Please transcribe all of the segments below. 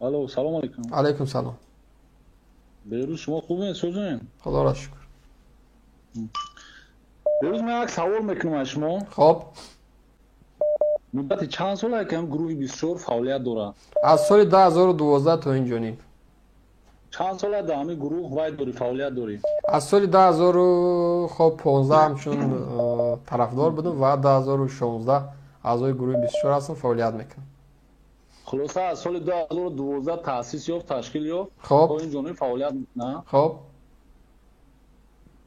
الو سلام علیکم. علیکم سلام. بیروز شما خوبین سوزن؟ خدا را شکر. بیروز من یک سوال میکنم از شما. خب مدت چند ساله که هم گروه 24 فعالیت داره؟ از سال 2012 تا اینجا نیم. چند ساله در همین گروه وای داری فعالیت داری؟ از سال 2015 همچون طرفدار بودم و 2016 اعضای گروه 24 هستم فعالیت میکنم. خلاصه از سال 2012 تأسیس یافت تشکیل یافت خب تا اینجا فعالیت نه؟ خب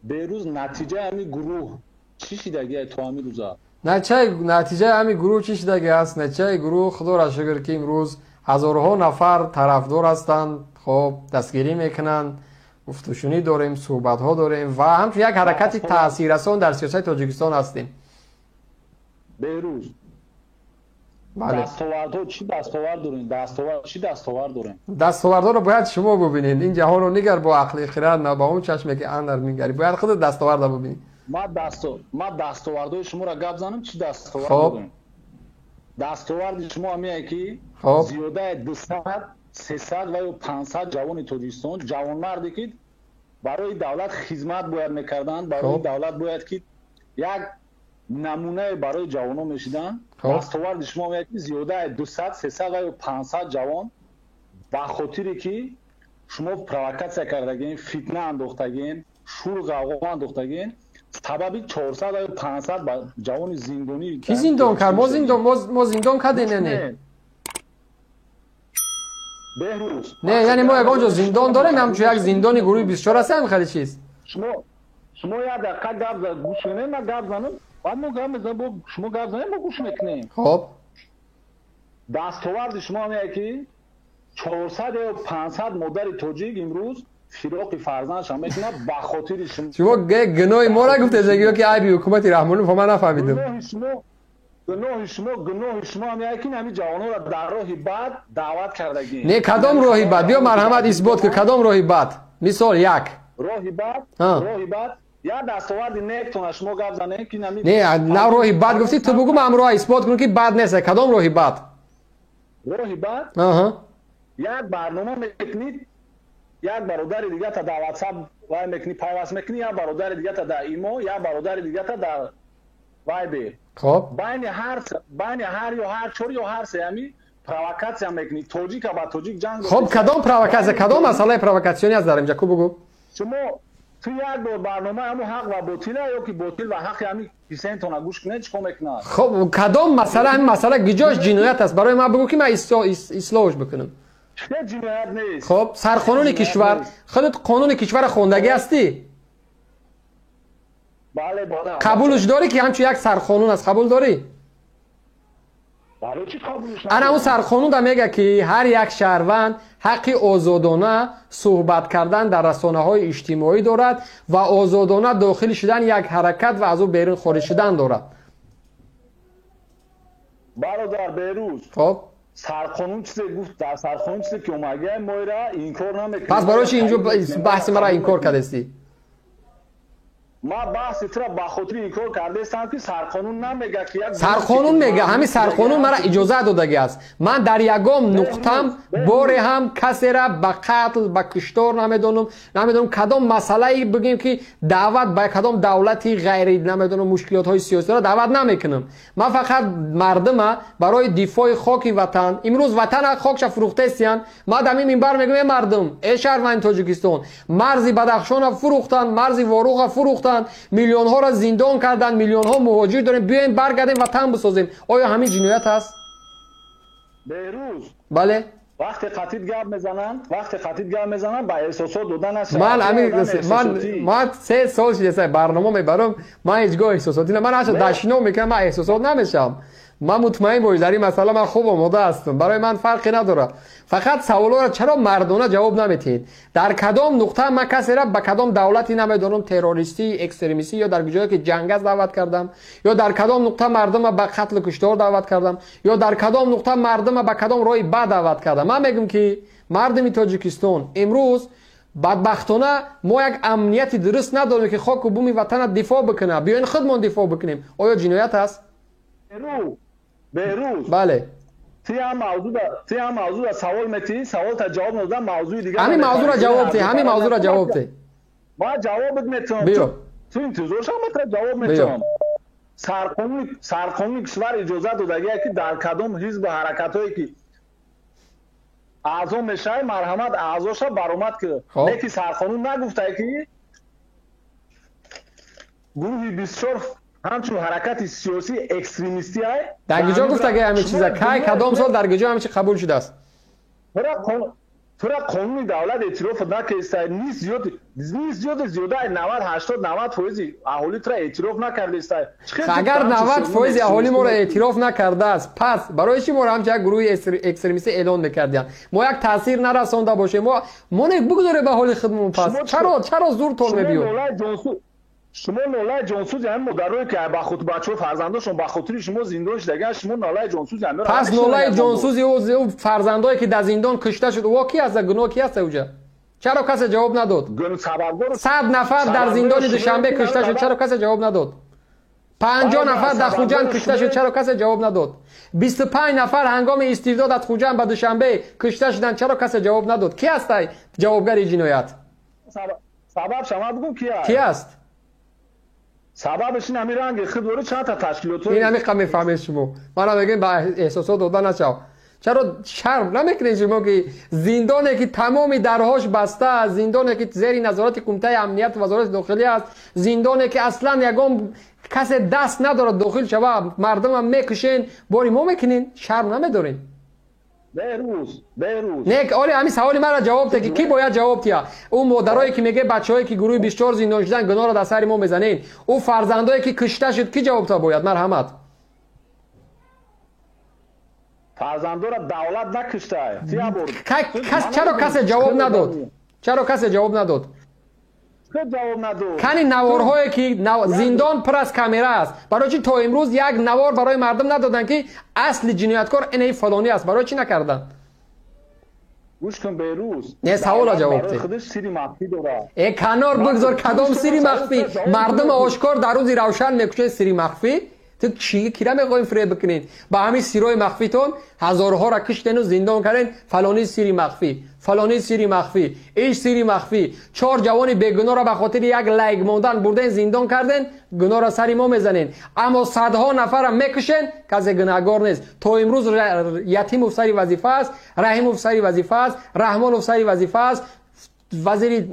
بیروز نتیجه همین گروه چی شدگی تو همین روزا؟ نتیجه همین گروه چی شدگی است؟ نتیجه گروه خدا را شکر که امروز هزارها نفر طرفدار هستند. خب دستگیری میکنن، گفتگوشنی داریم، صحبت ها داریم و همچون یک حرکت تاثیررسان در سیاست تاجیکستان هستیم. بیروز بله. دستاوردها چی دستاورد دارین؟ چی دستاورد دارین؟ دستاوردها رو باید شما ببینید. این جهان رو نگر با عقل خرد نه با اون چشمی که اندر میگری. باید خود دستاورد رو ببینید. ما دستاوردهای شما را گپ زنم چی دستاورد خب. دارین؟ دستاورد شما همیه که خب زیاده 200 300 و یا 500 جوان تاجیکستان جوان مردی که برای دولت خدمت باید میکردن، برای خب. دولت باید که یک نمونه برای جوانو میشیدن. خب. دستاورد شما همیه که زیاده 200 300 و یا 500 جوان به خاطری که شما پروکاسیا کردگین، فتنه انداختگین، شور غوغا انداختگین، سبب 400 و 500 جوان زندانی کی زندان کرد؟ ما زندان کردیم نه. بهروز نه یعنی ما یگانجا زندان داریم، همچون یک زندانی گروه 24 هستیم خیلی چیز. شما یک دقیقه گپ گوش کنید، من گپ زنم بعد ما گپ میزنم شما گپ زنید ما گوش میکنیم. خب دستاورد شما میگه که 400 یا 500 مادر تاجیک امروز فراق فرزندش هم میکنه به خاطر شما گناه ما را گفته زگی که ای بی حکومت رحمانی فما نفهمیدم. گناه شما میگه که همین جوانو را در راه بد دعوت کردگی. نه کدام راهی بد؟ بیا مرحمت اثبات که کدام راهی بد. مثال یک راهی بد یا دستاورد نیک تو شما گپ زنه که نه راهی بد گفتی تو بگو من راه اثبات کنم که بد نیست. کدام راهی بد؟ راهی بد یک برنامه میکنید، یک برادر دیگه تا در واتساپ وای میکنی پیوست میکنی، یا برادر دیگه تا در ایمو، یا برادر دیگه تا در وایبر. خب بین هر یا هر چور یا هر سیمی پروکاسیا میکنی. تاجیک با تاجیک جنگ. خب کدام پروکاسیا؟ کدام مسئله پروکاسیونی از در اینجا کو بگو؟ شما تو یک برنامه همو حق و باطیله یا که باطیل و حق همین کیسه تو نگوش کنه چیکار میکنه؟ خب کدام مسئله؟ همین مسئله گیجاش جنایت است. برای من بگو که من اصلاحش بکنم. چه جنایت نیست. خب سرقانون کشور خودت قانون کشور خوندگی هستی؟ بله قبولش داری که همچون یک سرقانون است؟ قبول داری؟ برای چی قبولش انا اون سرقانون دا میگه که هر یک شهروند حق آزادانه صحبت کردن در رسانه‌های اجتماعی دارد و آزادانه داخل شدن یک حرکت و از او بیرون خارج شدن دارد. برادر بیروز خب سرقانون چیزی گفت، در سرقانون چیزی که اومده ما را اینکار نمیکنه. پس برای چی اینجا بحث مرا اینکار کردستی؟ ما بحث ترا با خاطر اینکار کرده استم که سرقانون نمیگه که یک سرقانون میگه همین سرقانون مرا اجازه دادگی است. من در یگام نقطم باره هم کسی را به قتل به کشتار نمیدونم کدام مسئله ای بگیم که دعوت به کدام دولتی غیر نمیدونم مشکلات های سیاسی را دعوت نمیکنم. من فقط مردم برای دفاع خاک وطن، امروز وطن خاکش فروخته استیان، ما در این منبر میگم مردم ای شهروند تاجیکستان مرز بدخشان فروختن، مرز واروق فروختن، میلیون ها را زندان کردن، میلیون ها مهاجر داریم، بیاین برگردیم وطن بسازیم. آیا همین جنایت است؟ بیروز بله وقتی خطیب گپ میزنن با احساسات دادن است. من 3 سال شده برنامه میبرم، من هیچگاه احساساتی نه. من اصلا دشنو میکنم، من احساسات نمیشم. من مطمئن باش در این مسئله من خوب آماده هستم، برای من فرقی نداره. فقط سوالا را چرا مردانه جواب نمیدید؟ در کدام نقطه من کسی را به کدام دولتی نمیدونم تروریستی اکستریمیستی یا در جایی که جنگ است دعوت کردم، یا در کدام نقطه مردم به قتل کشتار دعوت کردم، یا در کدام نقطه مردم به کدام راه بد دعوت کردم؟ من میگم که مردم تاجیکستان امروز بدبختانه ما یک امنیتی درست نداریم که خاک و بوم وطن دفاع بکنه. بیاین خودمون دفاع بکنیم. آیا جنایت است؟ بیروز بله تی هم موضوع سوال میتی سوال تا جواب ندادم موضوع دیگه همین موضوع را جواب ده همین موضوع را جواب ده ما جواب میتونم بیا تو انتظار شما تا جواب میتونم سرقانون کشور اجازه داده که در کدام حزب حرکتایی که اعضا میشه مرحمت اعضاش برآمد که لیکن سرقانون نگفته که گروه 24 همچون حرکت سیاسی اکستریمیستی های در کجا گفته که همین چیزا کی کدام سال در کجا همین چیز قبول شده است تو قانون دولت اعتراف نکرده نیست زیاده 90 80 90% اهالی تو اعتراف نکرده است اگر 90% اهالی ما را اعتراف نکرده است پس برای چی ما را همچین گروه اکستریمیستی اعلان میکردیم ما یک تاثیر نرسانده باشه ما بگذاره به حال خودمون پس چرا زور طول میبیو شما نالای جانسوز هم مدرای که با خود بچه‌ها فرزنداشون با خاطر شما زندان شدگان شما نالای جانسوز هم پس نالای جانسوز او فرزندایی که در زندان کشته شد او کی است گناه کی است اوجا چرا کسی جواب نداد 100 نفر در زندان دوشنبه کشته شد چرا کسی جواب نداد 50 نفر در خوجند کشته شد چرا کسی جواب نداد 25 نفر هنگام استرداد از خوجند به دوشنبه کشته شدند چرا کسی جواب نداد کی است جوابگر جنایت سبب شما بگو کی است سببش این همین رنگ خود چند تا تشکیلات این همین کم میفهمید شما من بگیم با احساسات دادن نشو چرا شرم نمیکنید شما که زندانی که تمامی درهاش بسته است زندانی که زیر نظارت کمیته امنیت وزارت داخلی است زندانی که اصلا یگام کسی دست نداره داخل شود مردم هم میکشین باری ما میکنین شرم نمیدارین بهروز نه اولی همین سوالی مرا جواب ده که کی باید جواب تیا اون مادرایی که میگه بچه‌هایی که گروه 24 زندان شدن گناه را در سر ما میزنین او فرزندایی که کشته شد کی جواب تا باید مرحمت فرزندا را دولت نکشته چرا کسی جواب نداد جواب نداد کنی نوارهایی که زندان پر از کامera است برای چی تا امروز یک نوار برای مردم ندادن که اصل جنایتکار اینه فلانی است برای چی نکردن گوش کن بهروز نه سوال جواب ده خودش سری مخفی داره کنار بگذار کدام سری مخفی مردم آشکار در روزی روشن میکشه سری مخفی تو چی کیرا میخواین فریب بکنین با همین سیرای مخفیتون هزارها را کشتین و زندان کردین فلانی سری مخفی فلانی سری مخفی ایش سری مخفی 4 جوان بیگناه را به خاطر یک لایک موندن بردن زندان کردن گناه را سری ما میزنین اما صدها نفر میکشین کسی گناهگار نیست تا امروز یتیم افسری وظیفه است رحیم افسری وظیفه است رحمان افسری وظیفه است وزیر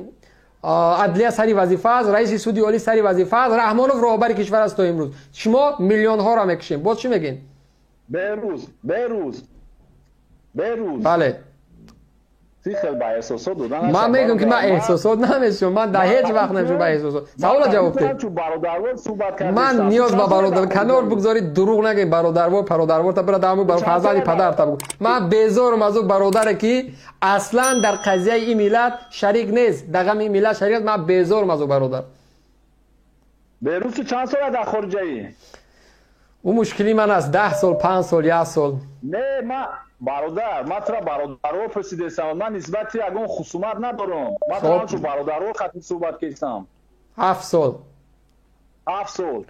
عدلیه سری وظیفه است رئیس سودی عالی سری وظیفه است رحمانوف راهبر کشور است تا امروز شما میلیون ها را میکشین باز چی میگین بهروز بله خیلی با احساسات دادن من میگم که من احساسات نمیشم من در هیچ وقت نمیشم با احساسات سوال جواب ده من نیاز به برادر کنار بگذارید دروغ نگید برادروار تا برادر عمو برای فرزند پدر تا بگو من بیزارم از اون برادر که اصلا در قضیه این ملت شریک نیست در غم این ملت شریک است من بیزارم از اون برادر بهروز تو چند سال در خارج ای اون مشکلی من است 10 سال 5 سال 1 سال نه من برادر ما ترا برادرو پرسیدم من نسبت یگان خصومت ندارم ما ترا چون برادرو خاطر صحبت کردم 7 سال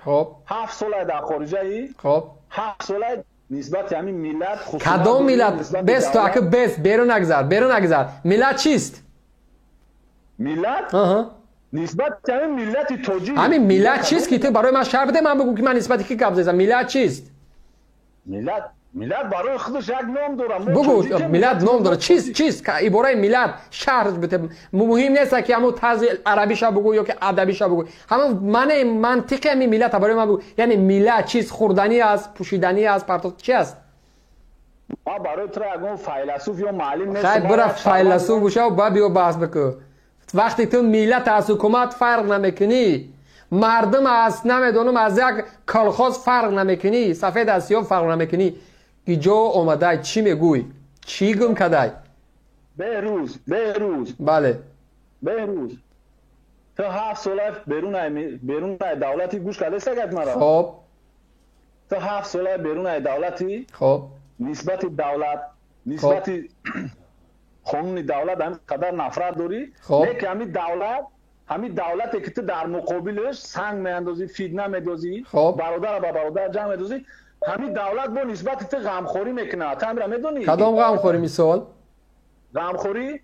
خب 7 سال در خارج ای خب 7 سال نسبت همین ملت خصومت کدام ملت بس تو اگه بس بیرون نگذار ملت چیست ملت نسبت همین ملت تاجیک همین ملت چیست که تو برای من شرح بده من بگم که من نسبت کی قبض زدم ملت چیست ملت برای خودش یک نام داره بگو ملت نام داره چیست که عباره ملت شهر بده مهم نیست که همون طرز عربیش بگو یا که ادبیش بگو همون من منطقی همین ملت برای من بگو یعنی ملت چیست خوردنی است پوشیدنی است پرتو چی است ما برای تو اگه فیلسوف یا معلم نیست خیلی برای فیلسوف بوشه و بیا بحث بکن وقتی تو ملت از حکومت فرق نمیکنی مردم از نمیدونم از یک کالخاز فرق نمیکنی سفید از سیاه فرق نمیکنی که جا اومده چی میگوی چی گم کدای بهروز بله بهروز تو 7 سال بیرون دولتی گوش کرده سگت مرا خب تو 7 سال بیرون دولتی خب نسبت دولت نسبت قانون دولت هم قدر نفرت داری لیکن همین دولتی که تو در مقابلش سنگ میاندازی فتنه میدازی برادر با برادر جمع میدازی همین دولت با نسبت تو غمخوری میکنه. تا امر میدونی کدام غمخوری مثال؟ غمخوری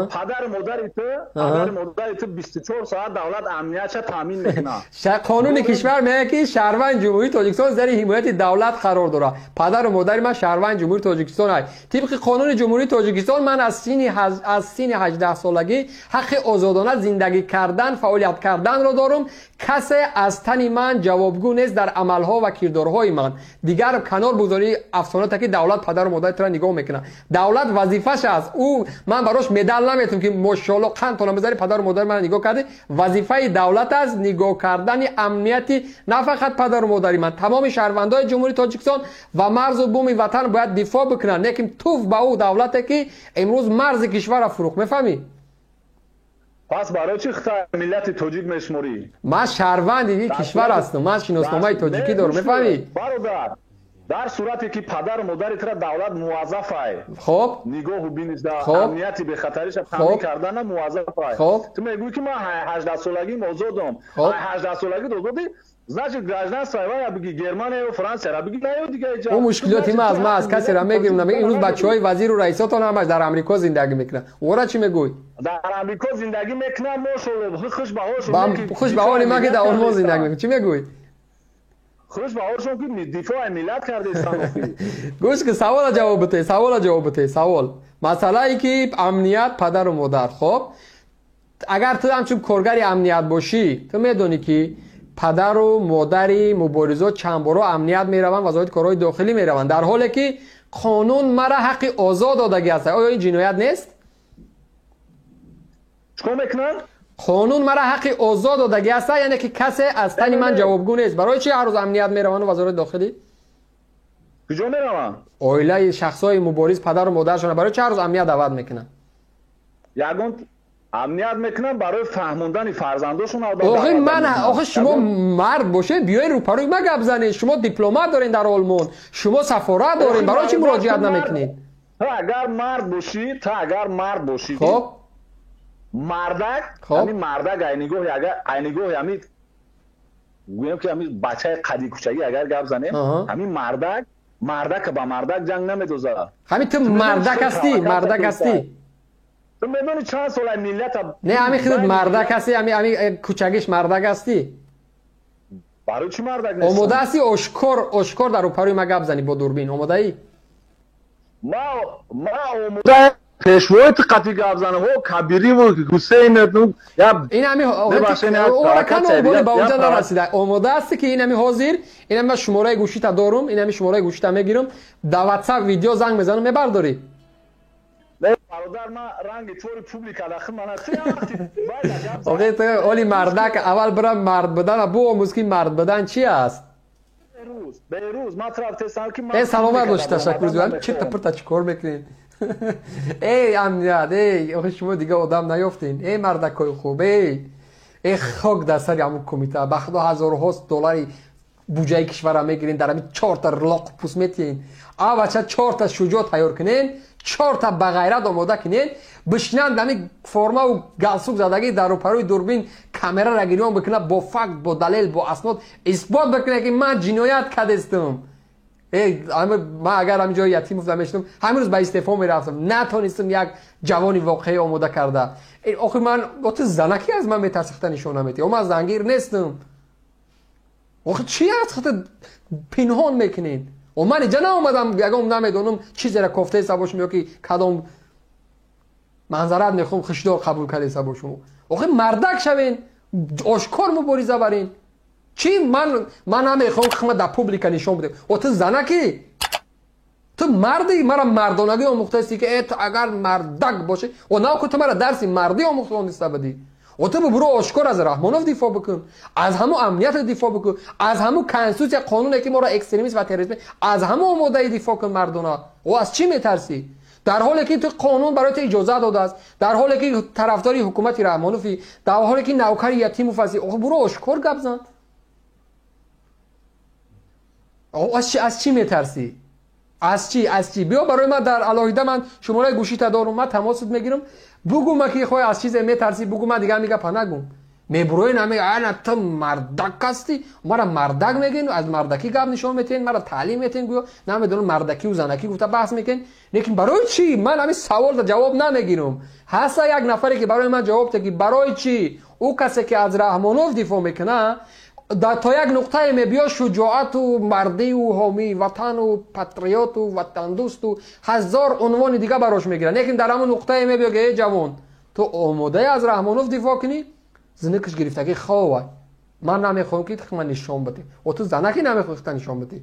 پدر مادر تو 24 ساعت دولت امنیتش تامین میکنه. قانون کشور میگه که شهروند جمهوری تاجیکستان زیر حمایت دولت قرار داره. پدر و مادر من شهروند جمهوری تاجیکستان است. طبق قانون جمهوری تاجیکستان من از سن 18 سالگی حق آزادانه زندگی کردن، فعالیت کردن را دارم. کسی از تن من جوابگو نیست در عملها و کردارهای من. دیگر کنار بگذاری افسانه که دولت پدر و مادر را نگاه میکنه. دولت وظیفه‌ش است. او من براش مدال نمیتونم که ماشاءالله قند تا نمیذاری پدر و مادر من نگاه کرده. وظیفه دولت است نگاه کردن امنیتی نه فقط پدر و مادر من، تمام شهروندان جمهوری تاجیکستان و مرز و بوم وطن باید دفاع بکنن. لیکن توف با او دولتی که امروز مرز کشور را فروخت. میفهمی؟ پس برای چی ملت تاجیک میشموری؟ من شهروند این کشور هستم. من شناسنامه تاجیکی دارم. میفهمی؟ برادر در صورتی که پدر و مادرت را دولت موظفه خب نگاه و بینش در امنیتی به خطرش تامین کردن موظفه. خب تو میگویی که من 18 سالگی آزادم. 18 سالگی آزادی значит گردن سایه بگی گرمانیا و فرانسه را بگی نه دیگه اینجا اون مشکلاتی ما از کسی را میگیرم. نمیگم امروز بچهای وزیر و رئیساتون همش در آمریکا زندگی میکنن. اورا چی میگوی؟ در آمریکا زندگی میکنن ماشاءالله خوش بهاشون. خوش بهار ما که در آلمان زندگی میکنن. چی میگوی؟ خوش بهارشون که دفاع ملت کرده استان. گوش که سوال جواب بده. سوال مسئله ای که امنیت پدر و مادر. خب اگر تو همچون کارگر امنیت باشی تو میدونی که پدر و مادری مبارزات چند بارا امنیت میروند، وزارت کارهای داخلی میروند، در حالی که قانون مرا حق آزاد دادگی است. آیا این جنایت نیست؟ چیکار میکنن؟ قانون مرا حق آزاد دادگی است، یعنی که کسی از تن من جوابگو نیست. برای چی هر روز امنیت میروند وزارت داخلی؟ کجا میروند؟ اویلای شخصای مبارز پدر و مادرشون برای چه هر روز امنیت دعوت میکنن؟ یگان امنیت میکنن برای فهموندن فرزنداشون. آخه شما مرد باشه بیای رو پروی ما گپ زنید. شما دیپلمات دارین در آلمان، شما سفارت دارین، برای چی مراجعت نمیکنید؟ تا اگر مرد باشی خب مردک همین مردک اینگاه همین گویم که همین بچه قدی کوچگی اگر گپ زنیم همین مردک با مردک جنگ نمیدوزه. همین تو مردک هستی تو میدونی چند سال ملت نه همین خودت مردک هستی، همین کوچگیش مردک هستی. برای چی مردک نیستی؟ آماده هستی اشکار در روپروی ما گپ زنی با دوربین؟ آماده ای؟ ما آماده پیشوایت قطعی گپ زنم و کبیری و حسین این همین اورکان بولی با اونجا نرسیده. آماده هستی که این همین حاضر، این همین شماره گوشی تا دارم، این همین شماره گوشی تا میگیرم در واتساپ ویدیو زنگ میزنم میبرداری. نه برادر من رنگ چوری پوبلیک الاخر من آقای تو اولی مردک اول برم مرد بدن بو امروز مرد بدن چی است؟ بیروز ما طرف تسال که من سلامت باش. تشکر جان. چه تا چیکار میکنین؟ ای امنیت ای آخه شما دیگه آدم نیافتین. ای مردکای خوب ای خاک در سر همون کمیته به خدا هزارها دلاری بودجه کشور میگیرین در همین 4 تا لاق پوست میتین. بچه 4 تا شجاع تیار کنین، 4 تا بغیرت آماده کنین، بشینن همین فرما و گلسوک زدگی در روپروی دوربین کامera را گیریم بکنه با فکت با دلیل با اسناد اثبات بکنه که من جنایت کردم. من اگر همینجا یتیم افتادم میشدم همین روز به استعفا میرفتم. نتونستم یک جوانی واقعی آماده کرده. آخه من با تو زنکی از من میترسخته نشون نمیدی. من زنگیر نیستم. آخه چی هست خود پنهان میکنین؟ و من اینجا نامدم یکم نمیدونم چیزی را کفته سباش میگه که کدام منظرت میخوام خشدار قبول کردی سباشو. آخه مردک شوین، آشکار مبارزه برین. چی من نمیخوام خدمت در پوبلیک نشون بدم. و تو زنکی تو مردی مرا مردانگی آموخته هستی که تو اگر مردک باشه و نه که تو مرا درس مردی آموخته نیست بدی. و تو برو آشکار از رحمانوف دفاع بکن، از همون امنیت دفاع بکن، از همون کنستوسیون قانونی که ما را اکستریمیسم و تروریسم از همون آماده دفاع کن مردانه. و از چی میترسی؟ در حالی که تو قانون برای تو اجازه داده است، در حالی که طرفداری حکومت رحمانوفی، در حالی که نوکر یتیم و فسی، برو آشکار گپ زن. از چی میترسی؟ از چی؟ بیا برای من در علاهیده من شماره گوشی تا دارم، من تماست میگیرم. بگو من که خواهی از چیز میترسی، بگو من دیگه میگه پنگم. میبروین همه انا تو مردک هستی، مرا مردک میگین، از مردکی گپ نشون میتین، مرا تعلیم میتین، گویا نمیدونم مردکی و زنکی گفته بحث میکن. لیکن برای چی؟ من همین سوال را جواب نمیگیرم. هست یک نفری که برای من جواب ده که برای چی او کسی که از رحمانوف دفاع میکنه تا یک نقطه میبیا شجاعت و مردی و حامی وطن و پتریوت و وطن دوست و هزار عنوان دیگه براش میگیرن. لیکن در همون نقطه میبیا که ای جوان تو آماده از رحمانوف دفاع کنی؟ زنکش گرفتگی خواه من نمیخوام که من نشون بدی و تو زنکی نمیخوای که نشون بدی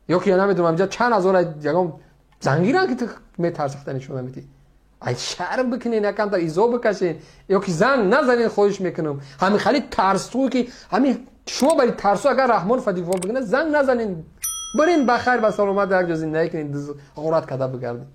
یا که نمیدونم اینجا چند هزار جگم زنگیرن که تو میترسخته نشون میدی. ای شرم بکنین یکم تا ایزا بکشین یا که زنگ نزنین خودش میکنم. همین خیلی ترسو که همین شما برای ترسو اگر رحمان فدیفا بکنه زنگ نزنین برین بخیر و سلامت در جا زندگی کنین غورت کده بگردین.